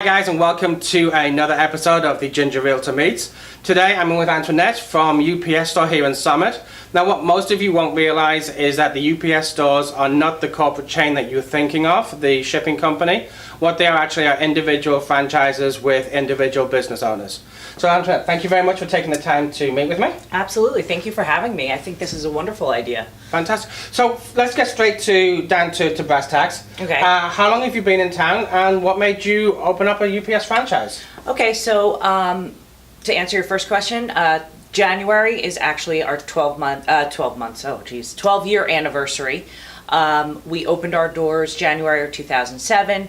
Hi guys, and welcome to another episode of the Ginger Realtor Meets. Today I'm with Antoinette from UPS store here in Summit. Now what most of you won't realize is that the UPS stores are not the corporate chain that you're thinking of, the shipping company. What they are actually are individual franchises with individual business owners. So Antoinette, thank you very much for taking the time to meet with me. Absolutely, thank you for having me. I think this is a wonderful idea. Fantastic. So let's get straight down to brass tacks. Okay. How long have you been in town and what made you open up a UPS franchise? Okay, so to answer your first question, January is actually our 12-year anniversary. We opened our doors January of 2007.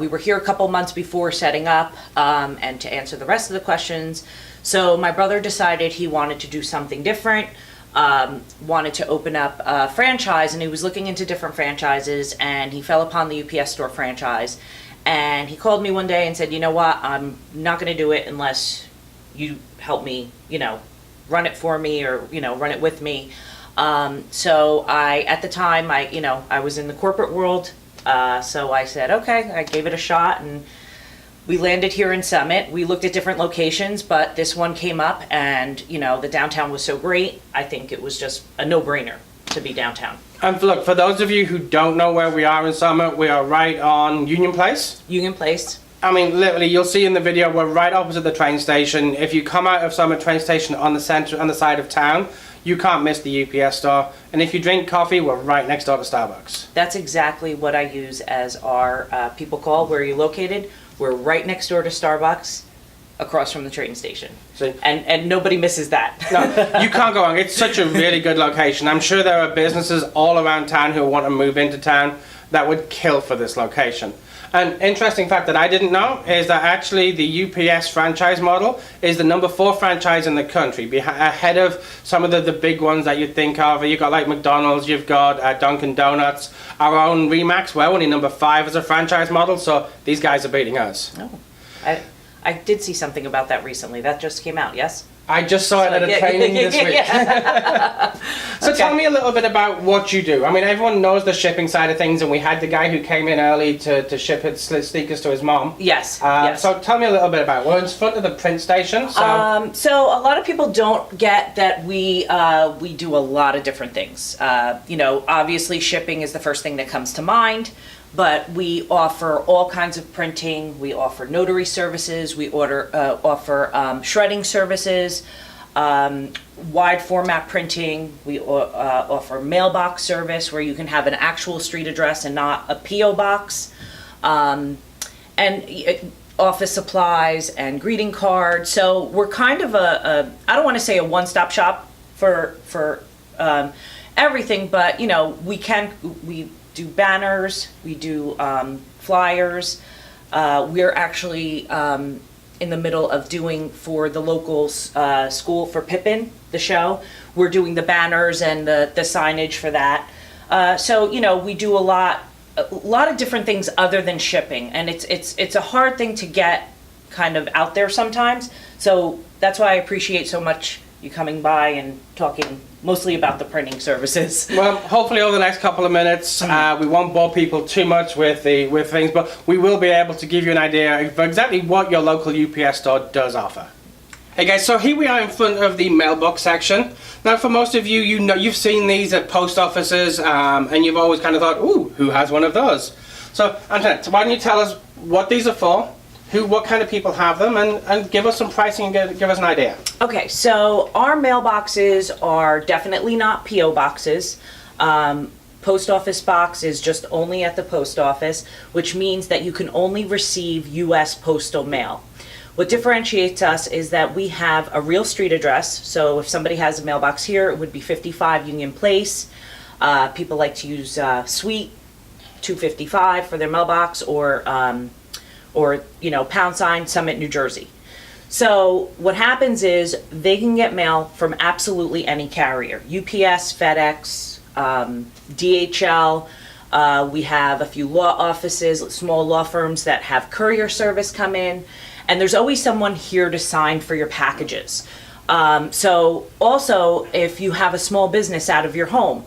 We were here a couple months before setting up, and to answer the rest of the questions, so my brother decided he wanted to do something different, wanted to open up a franchise, and he was looking into different franchises, and he fell upon the UPS store franchise. And he called me one day and said, you know what, I'm not going to do it unless you help me, run it for me or, run it with me. So at the time, I was in the corporate world. So I said, okay, I gave it a shot, and we landed here in Summit. We looked at different locations, but this one came up, and, the downtown was so great. I think it was just a no-brainer to be downtown. And look, for those of you who don't know where we are in Summit, we are right on Union Place. Union Place. I mean, literally, you'll see in the video, we're right opposite the train station. If you come out of Summit train station on the side of town, you can't miss the UPS store. And if you drink coffee, we're right next door to Starbucks. That's exactly what I use as our people call, where are you located? We're right next door to Starbucks, across from the train station. See? And nobody misses that. No, you can't go wrong. It's such a really good location. I'm sure there are businesses all around town who want to move into town that would kill for this location. An interesting fact that I didn't know is that actually the UPS franchise model is the #4 franchise in the country, ahead of some of the big ones that you'd think of. You've got like McDonald's, you've got Dunkin' Donuts. Our own Remax, we're only #5 as a franchise model, so these guys are beating us. Oh, I did see something about that recently. That just came out, yes? I just saw it at a training this week. So Okay. tell me a little bit about what you do. I mean, everyone knows the shipping side of things, and we had the guy who came in early to ship his sneakers to his mom. Yes, yes. So tell me a little bit about it. We're in front of the print station. So a lot of people don't get that we do a lot of different things. Obviously shipping is the first thing that comes to mind, but we offer all kinds of printing. We offer notary services. We offer shredding services, wide format printing. We offer mailbox service where you can have an actual street address and not a P.O. box, and office supplies and greeting cards. So we're kind of I don't want to say a one-stop shop for everything, but we do banners, we do flyers. We're actually in the middle of doing for the local school for Pippin, the show. We're doing the banners and the signage for that. So we do a lot of different things other than shipping, and it's a hard thing to get kind of out there sometimes. So that's why I appreciate so much you coming by and talking mostly about the printing services. Well, hopefully over the next couple of minutes, we won't bore people too much with things, but we will be able to give you an idea of exactly what your local UPS store does offer. Hey guys, so here we are in front of the mailbox section. Now for most of you, you've seen these at post offices, and you've always kind of thought, ooh, who has one of those? So Antoinette, why don't you tell us what these are for, what kind of people have them, and give us some pricing and give us an idea. Okay, so our mailboxes are definitely not P.O. boxes. Post office box is just only at the post office, which means that you can only receive U.S. postal mail. What differentiates us is that we have a real street address. So if somebody has a mailbox here, it would be 55 Union Place. People like to use Suite 255 for their mailbox, or # Summit, New Jersey. So what happens is they can get mail from absolutely any carrier. UPS, FedEx, DHL. We have a few law offices, small law firms that have courier service come in, and there's always someone here to sign for your packages. So also, if you have a small business out of your home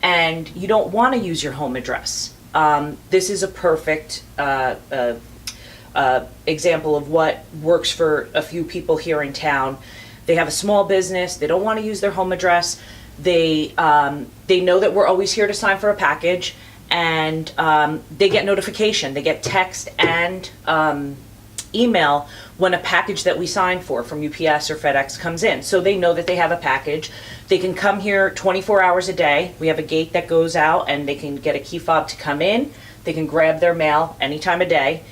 and you don't want to use your home address, this is a perfect example of what works for a few people here in town. They have a small business. They don't want to use their home address. They know that we're always here to sign for a package, and they get notification. They get text and email when a package that we sign for from UPS or FedEx comes in. So they know that they have a package. They can come here 24 hours a day. We have a gate that goes out, and they can get a key fob to come in. They can grab their mail any time of day.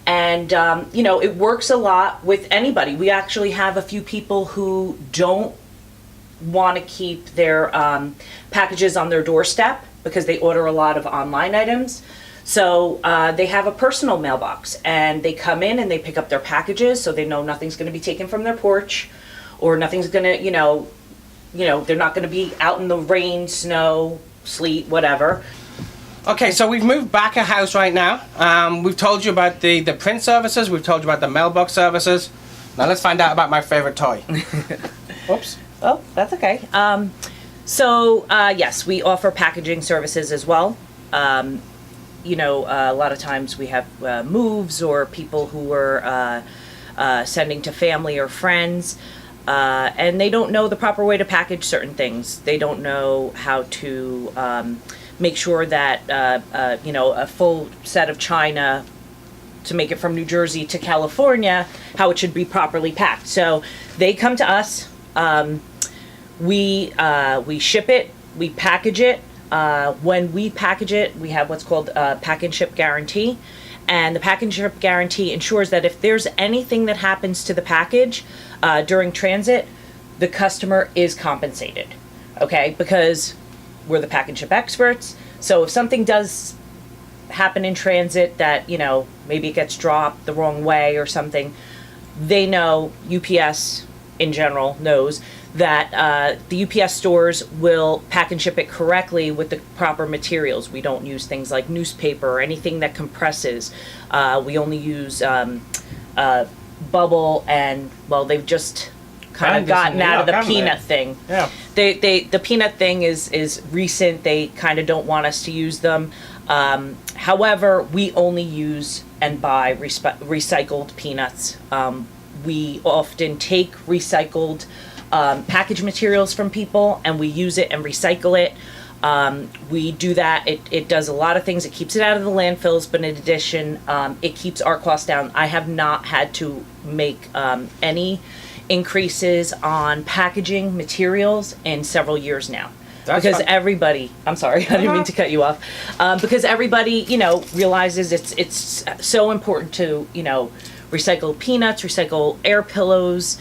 And, it works a lot with anybody. We actually have a few people who don't want to keep their packages on their doorstep because they order a lot of online items. So they have a personal mailbox, and they come in and they pick up their packages, so they know nothing's going to be taken from their porch, or nothing's going to, they're not going to be out in the rain, snow, sleet, whatever. Okay, so we've moved back a house right now. We've told you about the print services. We've told you about the mailbox services. Now let's find out about my favorite toy. Oops. Oh, that's okay. Yes, we offer packaging services as well. A lot of times we have moves or people who are sending to family or friends, and they don't know the proper way to package certain things. They don't know how to make sure that, a full set of china to make it from New Jersey to California, how it should be properly packed. So they come to us, we ship it, we package it. When we package it, we have what's called a pack and ship guarantee. And the pack and ship guarantee ensures that if there's anything that happens to the package during transit, the customer is compensated. Okay? Because we're the pack and ship experts. So if something does happen in transit that, maybe it gets dropped the wrong way or something, they know, UPS in general knows that the UPS stores will pack and ship it correctly with the proper materials. We don't use things like newspaper or anything that compresses. We only use bubble, and, well, they've just kind of gotten out of the peanut thing. Yeah. The peanut thing is recent. They kind of don't want us to use them. However, we only use and buy recycled peanuts. We often take recycled package materials from people, and we use it and recycle it. We do that. It does a lot of things. It keeps it out of the landfills, but in addition, it keeps our costs down. I have not had to make any increases on packaging materials in several years now. Because everybody, I'm sorry, I didn't mean to cut you off. Because everybody, realizes it's so important to, recycle peanuts, recycle air pillows.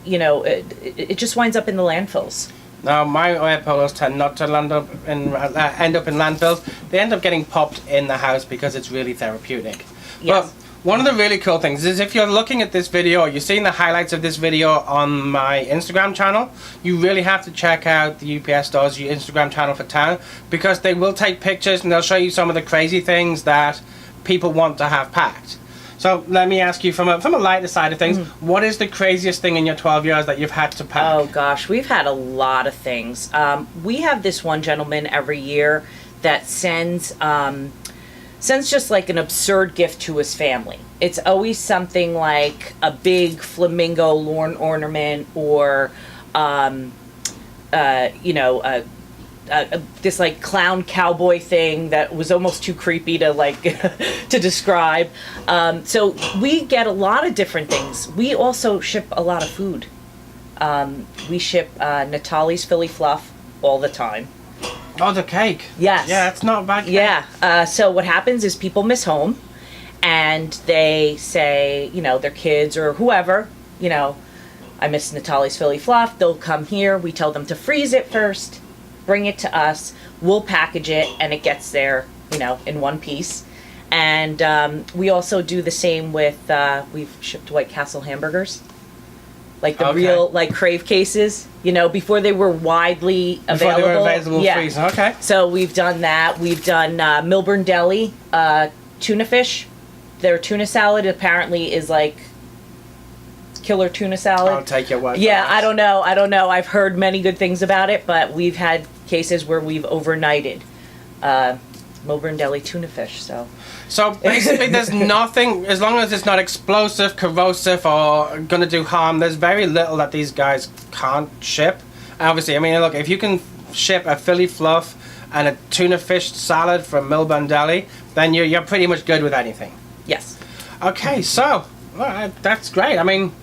It just winds up in the landfills. Now, my air pillows tend not to end up in landfills. They end up getting popped in the house because it's really therapeutic. Yes. But one of the really cool things is if you're looking at this video or you're seeing the highlights of this video on my Instagram channel, you really have to check out the UPS Stores Instagram channel for town, because they will take pictures and they'll show you some of the crazy things that people want to have packed. So let me ask you, from a lighter side of things, what is the craziest thing in your 12 years that you've had to pack? Oh gosh, we've had a lot of things. We have this one gentleman every year that sends just like an absurd gift to his family. It's always something like a big flamingo lawn ornament, or this like clown cowboy thing that was almost too creepy to to describe. So we get a lot of different things. We also ship a lot of food. We ship Natali's Philly Fluff all the time. Oh, the cake. Yes. Yeah, it's not a bad cake. Yeah. So what happens is people miss home, and they say, their kids or whoever, I miss Natali's Philly Fluff. They'll come here. We tell them to freeze it first, bring it to us. We'll package it, and it gets there, in one piece. And we also do the same with, we've shipped White Castle hamburgers. Like the real, Crave cases, before they were widely available. Before they were available freeze. Okay. So we've done that. We've done Milburn Deli, tuna fish. Their tuna salad apparently is like killer tuna salad. I'll take your word. Yeah, I don't know. I've heard many good things about it, but we've had cases where we've overnighted Milburn Deli tuna fish. So basically, there's nothing, as long as it's not explosive, corrosive, or going to do harm, there's very little that these guys can't ship. Obviously, I mean, look, if you can ship a Philly fluff and a tuna fish salad from Milburn Deli, then you're pretty much good with anything. Yes. Okay, so that's great. I mean,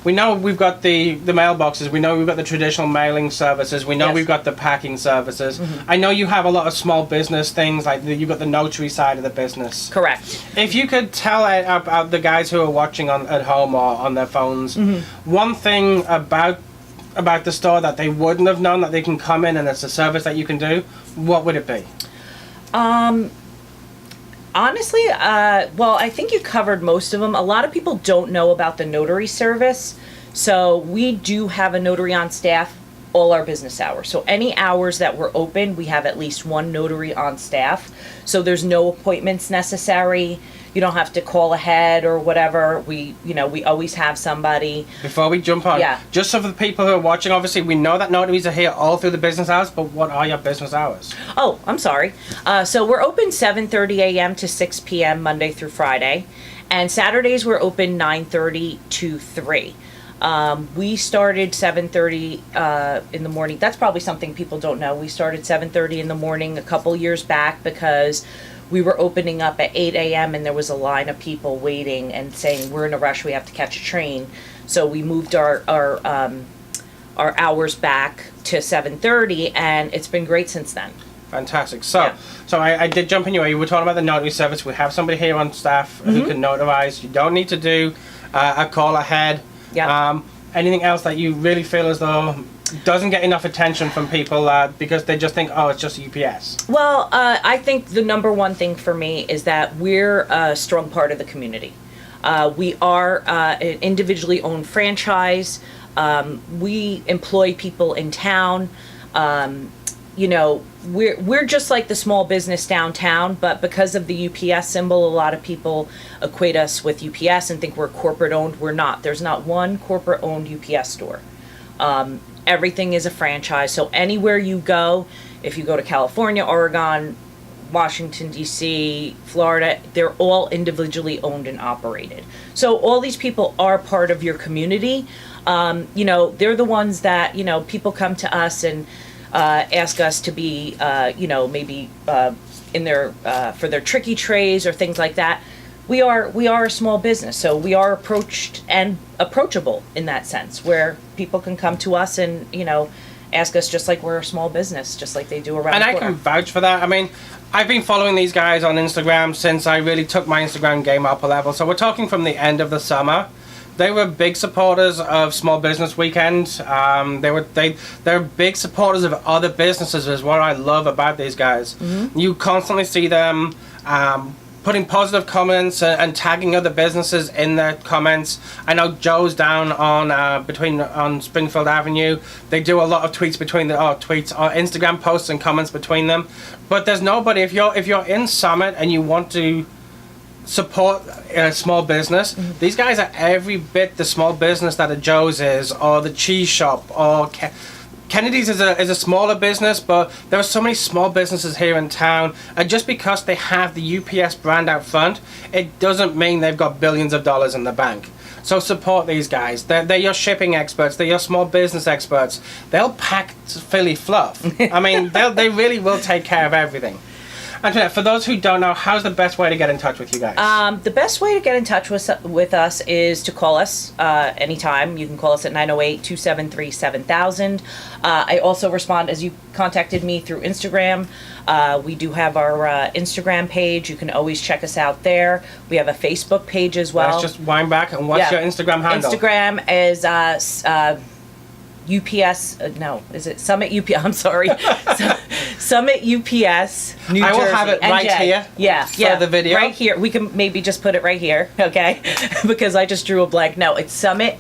we know we've got the mailboxes. We know we've got the traditional mailing services. We know Yes. we've got the packing services. I know you have a lot of small business things, like you've got the notary side of the business. Correct. If you could tell about the guys who are watching at home or on their phones, one thing about the store that they wouldn't have known that they can come in and it's a service that you can do, what would it be? Honestly, well, I think you covered most of them. A lot of people don't know about the notary service. So we do have a notary on staff all our business hours. So any hours that we're open, we have at least one notary on staff. So there's no appointments necessary. You don't have to call ahead or whatever. We always have somebody. Before we jump on, Yeah. just so for the people who are watching, obviously we know that notaries are here all through the business hours, but what are your business hours? Oh, I'm sorry. So we're open 7:30 a.m. to 6 p.m. Monday through Friday. And Saturdays we're open 9:30 to 3. We started 7:30 in the morning. That's probably something people don't know. We started 7:30 in the morning a couple years back because we were opening up at 8 a.m. and there was a line of people waiting and saying, we're in a rush, we have to catch a train. So we moved our hours back to 7:30 and it's been great since then. Fantastic. So, Yeah. I did jump in your way. You were talking about the notary service. We have somebody here on staff who can notarize. You don't need to do a call ahead. Yeah. Anything else that you really feel as though doesn't get enough attention from people because they just think, oh, it's just UPS? Well, I think the number one thing for me is that we're a strong part of the community. We are an individually owned franchise. We employ people in town. We're just like the small business downtown, but because of the UPS symbol, a lot of people equate us with UPS and think we're corporate owned. We're not. There's not one corporate owned UPS store. Everything is a franchise. So anywhere you go, if you go to California, Oregon, Washington, D.C., Florida, they're all individually owned and operated. So all these people are part of your community. They're the ones that, people come to us and ask us to be, maybe in their, for their tricky trays or things like that. We are a small business, so we are approached and approachable in that sense, where people can come to us and, ask us just like we're a small business, just like they do around And the I corner. can vouch for that. I mean, I've been following these guys on Instagram since I really took my Instagram game up a level. So we're talking from the end of the summer. They were big supporters of Small Business Weekend. They're big supporters of other businesses, is what I love about these guys. You constantly see them putting positive comments and tagging other businesses in their comments. I know Joe's down on Springfield Avenue. They do a lot of tweets Instagram posts and comments between them. But there's nobody. If you're in Summit and you want to support a small business, these guys are every bit the small business that a Joe's is, or the cheese shop, or Kennedy's is a smaller business, but there are so many small businesses here in town, and just because they have the UPS brand out front, it doesn't mean they've got billions of dollars in the bank. So support these guys. They're your shipping experts. They're your small business experts. They'll pack Philly fluff. I mean, they really will take care of everything. Antoinette, for those who don't know, how's the best way to get in touch with you guys? The best way to get in touch with us is to call us anytime. You can call us at 908-273-7000. I also respond as you contacted me through Instagram. We do have our Instagram page. You can always check us out there. We have a Facebook page as well. Let's just wind back. And what's your Instagram handle? Instagram is UPS, is it Summit UPS? I'm sorry. Summit UPS, New Jersey. I will have it right NJ. here for the video. Right here. We can maybe just put it right here, okay? Because I just drew a blank. No, it's Summit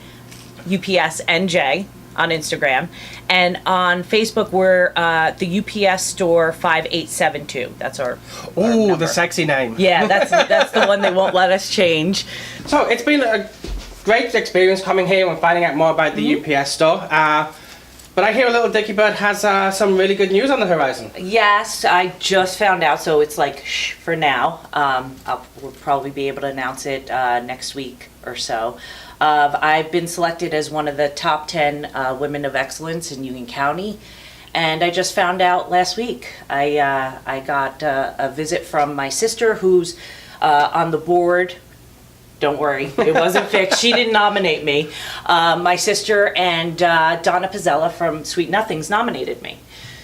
UPS NJ on Instagram. And on Facebook, we're the UPS Store 5872. That's our Ooh, number. the sexy name. Yeah, that's the one they won't let us change. So it's been a great experience coming here and finding out more about the UPS store. But I hear a little Dicky Bird has some really good news on the horizon. Yes, I just found out, so it's like shh for now. We'll probably be able to announce it next week or so. I've been selected as one of the top 10 women of excellence in Union County, and I just found out last week. I got a visit from my sister, who's on the board. Don't worry, it wasn't fixed. She didn't nominate me. My sister and Donna Pizzella from Sweet Nothings nominated me.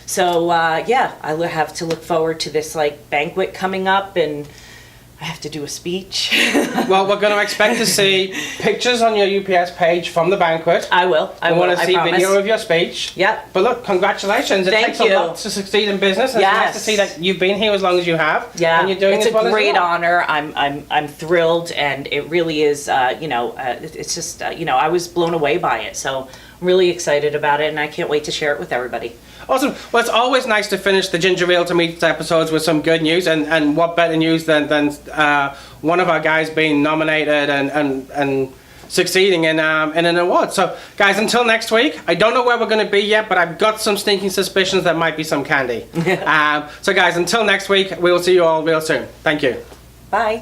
So yeah, I have to look forward to this like banquet coming up, and I have to do a speech. Well, we're going to expect to see pictures on your UPS page from the banquet. I will. I want to see video of your speech. Yep. But look, congratulations. It takes a lot to succeed in business. And It's nice to see that you've been here as long as you have. Yeah. And you're doing it's as well a as you great are. honor. I'm thrilled, and it really is. It's just I was blown away by it. So I'm really excited about it, and I can't wait to share it with everybody. Awesome. Well, it's always nice to finish the Ginger Realtor Meets episodes with some good news, and what better news than one of our guys being nominated and succeeding in an award. So, guys, until next week, I don't know where we're going to be yet, but I've got some stinking suspicions that might be some candy. So, guys, until next week, we will see you all real soon. Thank you. Bye.